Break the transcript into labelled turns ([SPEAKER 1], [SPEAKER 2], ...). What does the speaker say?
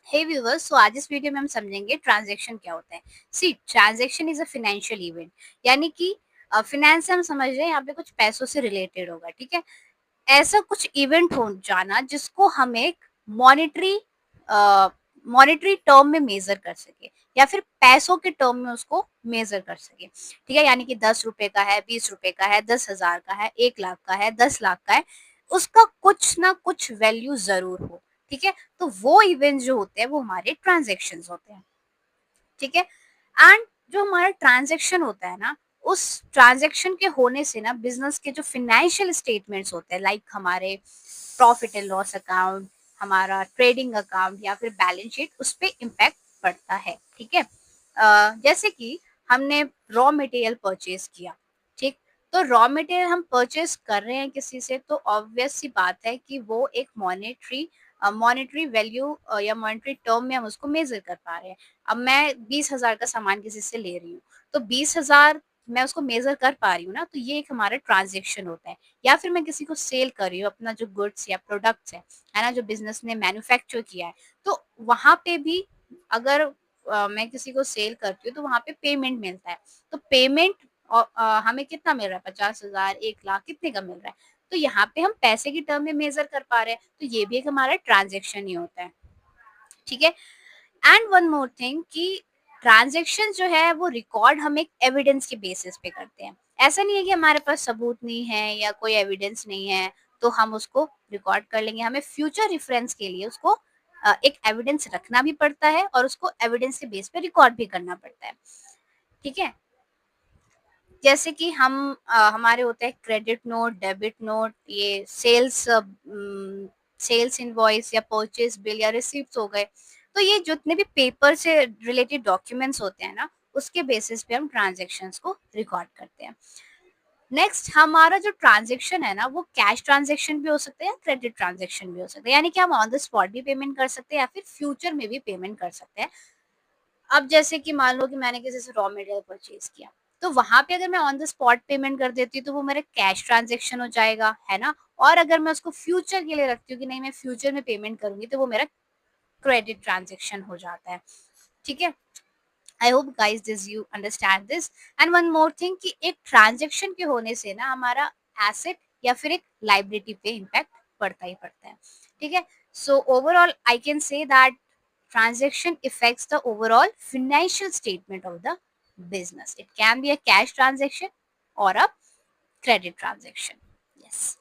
[SPEAKER 1] हे viewers, सो आज इस video में हम समझेंगे ट्रांजैक्शन क्या होता है। See transaction is a financial event, यानी कि फिनेंस से हम समझ रहे हैं यहाँ पे कुछ पैसों से रिलेटेड होगा, ठीक है। ऐसा कुछ इवेंट हो जाना जिसको हम एक मॉनेटरी मॉनेटरी टर्म में मेजर कर सके या फिर पैसों के टर्म में उसको मेजर कर सके, ठीक है। यानी कि 10 रुपए का है, 20 रुपए का है, 10,000 का है, 1 लाख का है, 10 लाख का है, उसका कुछ ना कुछ वैल्यू जरूर हो, ठीक है। तो वो इवेंट जो होते हैं वो हमारे ट्रांजेक्शन होते हैं, ठीक है। एंड जो हमारा ट्रांजेक्शन होता है ना, उस ट्रांजेक्शन के होने से ना बिजनेस के जो फाइनेंशियल स्टेटमेंट्स होते हैं, लाइक हमारे प्रॉफिट एंड लॉस अकाउंट, हमारा ट्रेडिंग अकाउंट या फिर बैलेंस शीट, उस पर इम्पैक्ट पड़ता है, ठीक है। जैसे कि हमने रॉ मटेरियल परचेज किया, ठीक। तो रॉ मटेरियल हम परचेज कर रहे हैं किसी से, तो ऑब्वियस सी बात है कि वो एक मॉनेटरी वैल्यू या मॉनेटरी टर्म में हम उसको मेजर कर पा रहे हैं। अब मैं 20,000 का सामान किसी से ले रही हूँ, तो 20,000 मैं उसको मेजर कर पा रही हूँ ना, तो ये एक हमारा ट्रांजेक्शन होता है। या फिर मैं किसी को सेल कर रही हूँ अपना जो गुड्स या प्रोडक्ट्स है ना, जो बिजनेस ने मैन्युफैक्चर किया है, तो वहां पे भी अगर मैं किसी को सेल करती हूँ तो वहां पे पेमेंट मिलता है। तो पेमेंट हमें कितना मिल रहा है, 50,000, 1 लाख, कितने का मिल रहा है। तो यहाँ पे हम पैसे की टर्म में मेजर कर पा रहे हैं, तो ये भी एक हमारा ट्रांजेक्शन ही होता है, ठीक है। एंड वन मोर थिंग कि ट्रांजेक्शन जो है वो रिकॉर्ड हम एक एविडेंस के बेसिस पे करते हैं। ऐसा नहीं है कि हमारे पास सबूत नहीं है या कोई एविडेंस नहीं है तो हम उसको रिकॉर्ड कर लेंगे। हमें फ्यूचर रेफरेंस के लिए उसको एक एविडेंस रखना भी पड़ता है और उसको एविडेंस के बेस पे रिकॉर्ड भी करना पड़ता है, ठीक है। जैसे कि हमारे होते हैं क्रेडिट नोट, डेबिट नोट, ये सेल्स इनवॉइस या परचेज बिल या रिसीप्ट हो गए। तो ये जितने भी पेपर से रिलेटेड डॉक्यूमेंट्स होते हैं ना, उसके बेसिस पे हम ट्रांजेक्शन्स को रिकॉर्ड करते हैं। नेक्स्ट, हमारा जो ट्रांजेक्शन है ना, वो कैश ट्रांजेक्शन भी हो सकता है या क्रेडिट ट्रांजेक्शन भी हो सकता है, यानी कि हम ऑन द स्पॉट भी पेमेंट कर सकते हैं या फिर फ्यूचर में भी पेमेंट कर सकते हैं। अब जैसे कि मान लो कि मैंने किसी से रॉ मटेरियल परचेज किया, तो वहां पे अगर मैं ऑन द स्पॉट पेमेंट कर देती हूँ तो वो मेरा कैश ट्रांजेक्शन हो जाएगा, है ना। और अगर मैं उसको फ्यूचर के लिए रखती हूँ कि नहीं मैं फ्यूचर में पेमेंट करूंगी, तो वो मेरा क्रेडिट ट्रांजेक्शन हो जाता है, ठीक है। I hope guys this you understand this. And one more thing कि एक ट्रांजेक्शन के होने से ना हमारा एसेट या फिर एक लाइबिलिटी पे इम्पैक्ट पड़ता ही पड़ता है, ठीक है। So overall I can say that transaction affects the overall financial statement of the business. It can be a cash transaction or a credit transaction. Yes.